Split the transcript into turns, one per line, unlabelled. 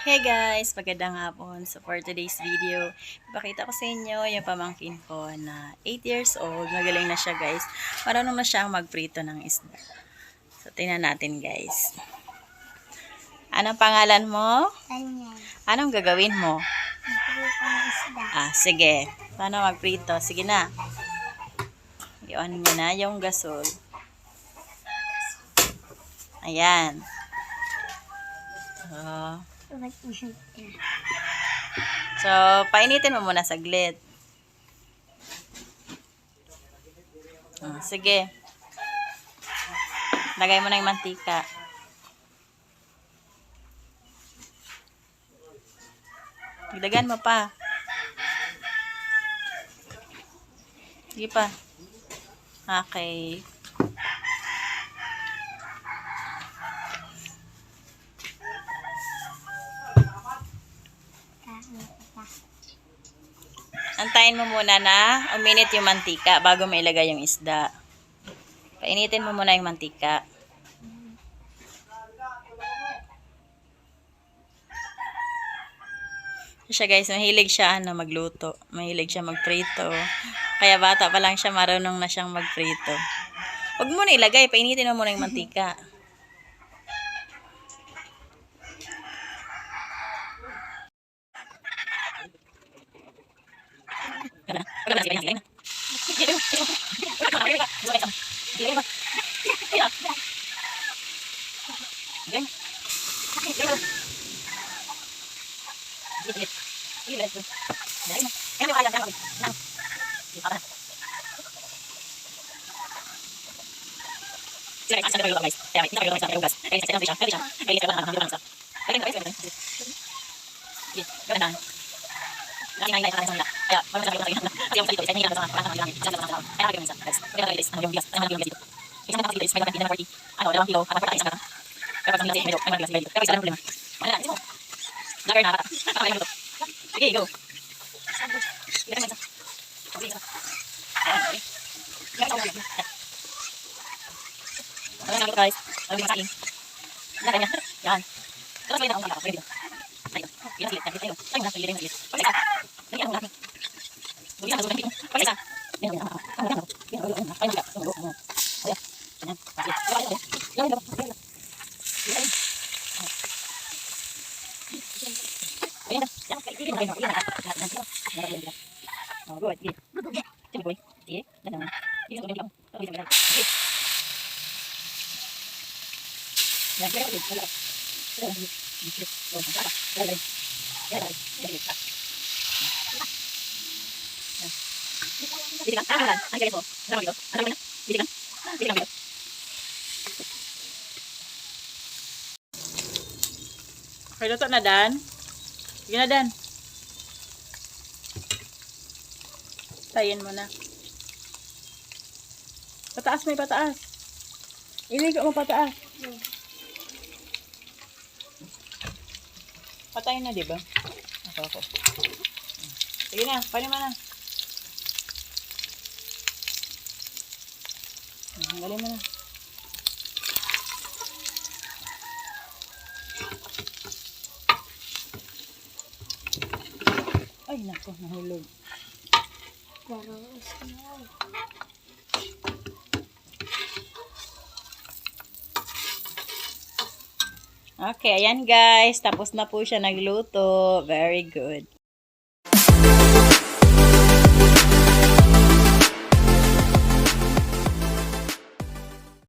Hey guys, magandang hapon. So for today's video, ipakita ko sa inyo yung pamangkin ko na 8 years old. Magaling na siya guys. Marunong na siyang magprito ng isda. So tingnan natin guys. Anong pangalan mo?
Kanya.
Anong gagawin mo?
Magprito ng isda.
Sige. Paano magprito? Sige na. Iwan mo na yung gasol. Ayan. So, painitin mo muna saglit. Sige. Lagay mo na yung mantika. Dagdagan mo pa. Sige pa. Okay. Antayin mo muna na uminit yung mantika bago mo ilagay yung isda. Painitin mo muna yung mantika. Siya guys, mahilig siya magluto. Mahilig siya magprito. Kaya bata pa lang siya, marunong na siyang magprito. Huwag mo na ilagay, painitin mo muna yung mantika. Sige, go. Guys, yan. Okay, luto na, Dan. Sige na, Dan. Tayin mo na. Pataas, may pataas. Iligo mo pataas. Patayin na, diba? Ako. Sige na, paano mo na. Galing mo na. Ay, nako, nahulog. Okay, ayan guys. Tapos na po siya nagluto. Very good.